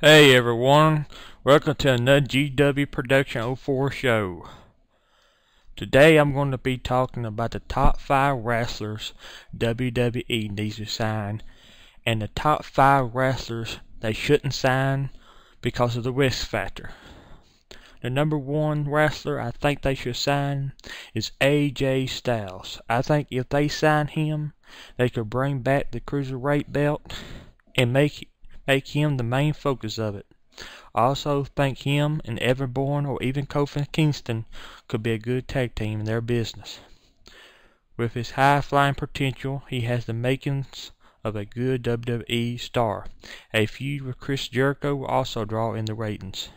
Hey everyone, welcome to another GW Production 04 show. Today I'm going to be talking about the top 5 wrestlers WWE needs to sign and the top 5 wrestlers they shouldn't sign because of the risk factor. The number 1 wrestler I think they should sign is AJ Styles. I think if they sign him, they could bring back the Cruiserweight belt and make him the main focus of it. I also think him and Evan Bourne or even Kofi Kingston could be a good tag team in their business. With his high-flying potential, he has the makings of a good WWE star. A feud with Chris Jericho will also draw in the ratings.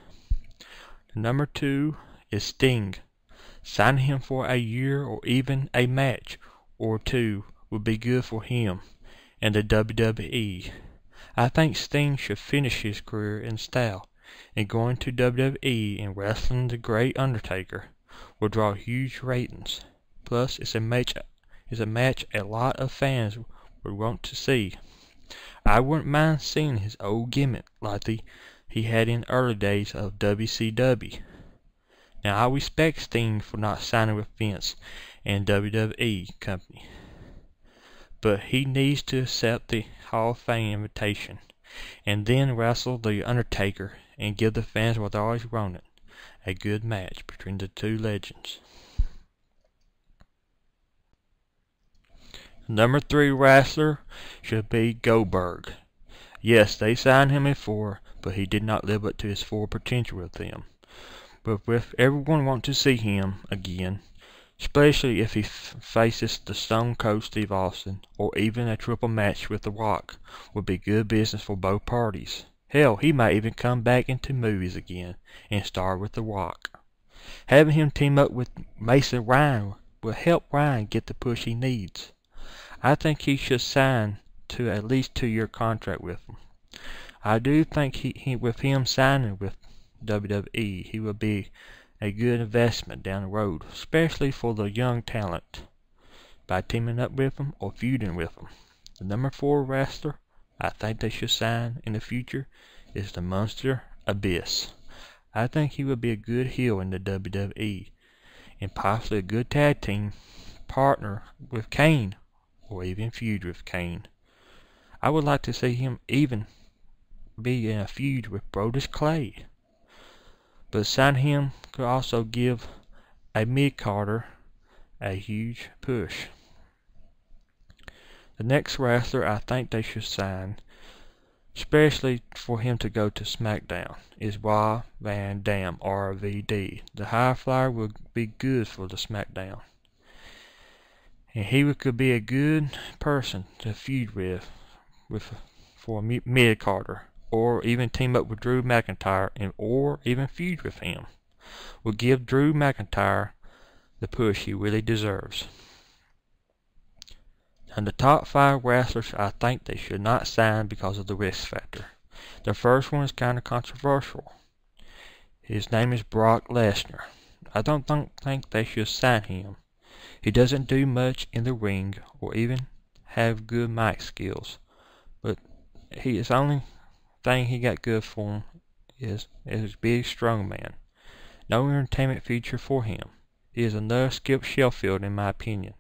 Number 2 is Sting. Signing him for a year or even a match or two would be good for him and the WWE. I think Sting should finish his career in style, and going to WWE and wrestling the Great Undertaker will draw huge ratings. Plus, it's a match a lot of fans would want to see. I wouldn't mind seeing his old gimmick like he had in early days of WCW. Now, I respect Sting for not signing with Vince and WWE company, but he needs to accept the Hall of Fame invitation and then wrestle the Undertaker and give the fans what they always wanted, a good match between the two legends. Number 3 wrestler should be Goldberg. Yes, they signed him before, but he did not live up to his full potential with them. But with everyone want to see him again, especially if he faces the Stone Cold Steve Austin, or even a triple match with The Rock, would be good business for both parties. Hell, he might even come back into movies again and star with The Rock. Having him team up with Mason Ryan will help Ryan get the push he needs. I think he should sign to at least 2-year contract with him. I do think he with him signing with WWE, he will be a good investment down the road, especially for the young talent, by teaming up with them or feuding with them. The number 4 wrestler I think they should sign in the future is the Monster Abyss. I think he would be a good heel in the WWE and possibly a good tag team partner with Kane or even feud with Kane. I would like to see him even be in a feud with Brodus Clay. But signing him could also give a mid-carder a huge push. The next wrestler I think they should sign, especially for him to go to SmackDown, is Rob Van Dam, RVD. The high flyer will be good for the SmackDown. And he could be a good person to feud with for a mid-carder, or even team up with Drew McIntyre or even feud with him, will give Drew McIntyre the push he really deserves. And the top 5 wrestlers I think they should not sign because of the risk factor. The first one is kind of controversial. His name is Brock Lesnar. I don't think they should sign him. He doesn't do much in the ring or even have good mic skills, but his only thing he got good for him is his big strong man. No entertainment feature for him. He is another Skip Sheffield in my opinion.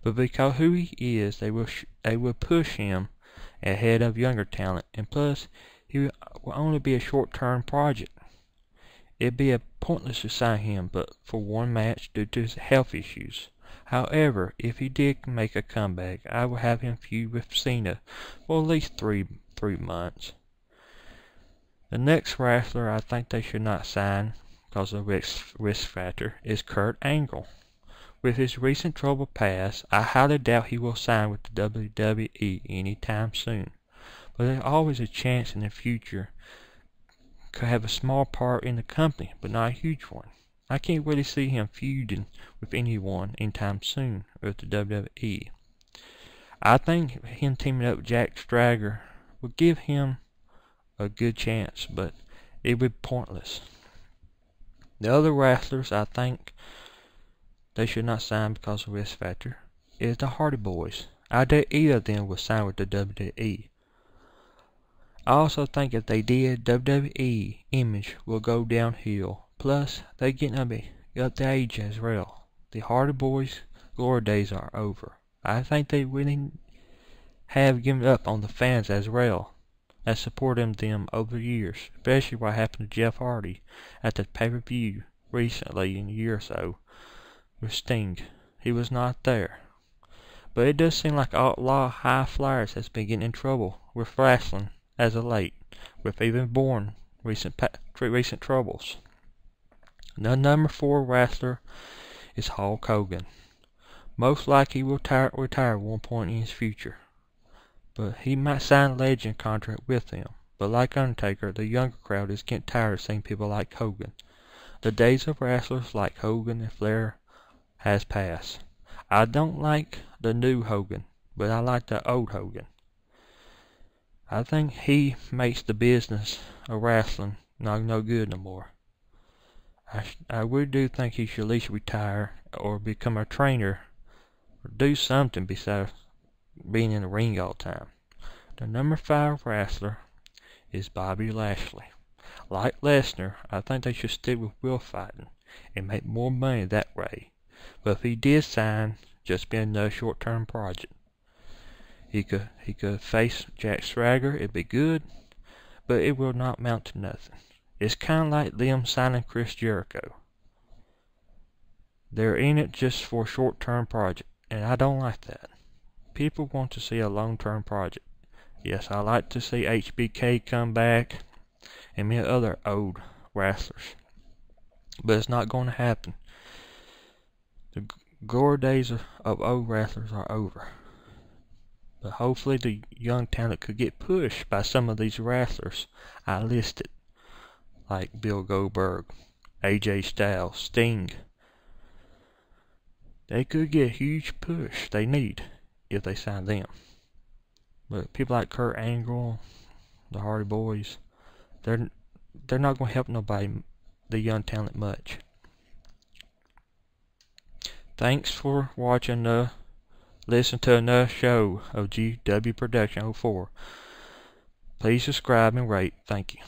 But because who he is, they will push him ahead of younger talent, and plus he will only be a short-term project. It'd be pointless to sign him but for one match due to his health issues. However, if he did make a comeback, I would have him feud with Cena for at least three months. The next wrestler I think they should not sign because of risk factor is Kurt Angle. With his recent troubled past, I highly doubt he will sign with the WWE anytime soon. But there's always a chance in the future could have a small part in the company, but not a huge one. I can't really see him feuding with anyone anytime soon with the WWE. I think him teaming up with Jack Swagger would give him a good chance, but it would be pointless. The other wrestlers I think they should not sign because of risk factor is the Hardy Boys. I doubt either of them will sign with the WWE. I also think if they did, WWE image will go downhill. Plus, they're getting up the age as well. The Hardy Boys' glory days are over. I think they really have given up on the fans as well, that supported them over the years, especially what happened to Jeff Hardy at the pay-per-view recently in a year or so with Sting. He was not there. But it does seem like a lot of high flyers has been getting in trouble with wrestling as of late, with even born recent troubles. The number 4 wrestler is Hulk Hogan. Most likely he will retire at one point in his future, but he might sign a legend contract with them. But like Undertaker, the younger crowd is getting tired of seeing people like Hogan. The days of wrestlers like Hogan and Flair has passed. I don't like the new Hogan, but I like the old Hogan. I think he makes the business of wrestling no good no more. I really do think he should at least retire or become a trainer or do something besides being in the ring all the time. The number 5 wrestler is Bobby Lashley. Like Lesnar, I think they should stick with will fighting and make more money that way. But if he did sign, just be another short-term project. He could face Jack Swagger, it'd be good, but it will not amount to nothing. It's kind of like them signing Chris Jericho. They're in it just for a short-term project, and I don't like that. People want to see a long-term project. Yes, I like to see HBK come back and many other old wrestlers, but it's not going to happen. The glory days of old wrestlers are over. But hopefully the young talent could get pushed by some of these wrestlers I listed, like Bill Goldberg, AJ Styles, Sting. They could get a huge push they need if they sign them. But people like Kurt Angle, the Hardy Boys, they're not going to help nobody, the young talent, much. Thanks for watching listen to another show of GW Production 04. Please subscribe and rate. Thank you.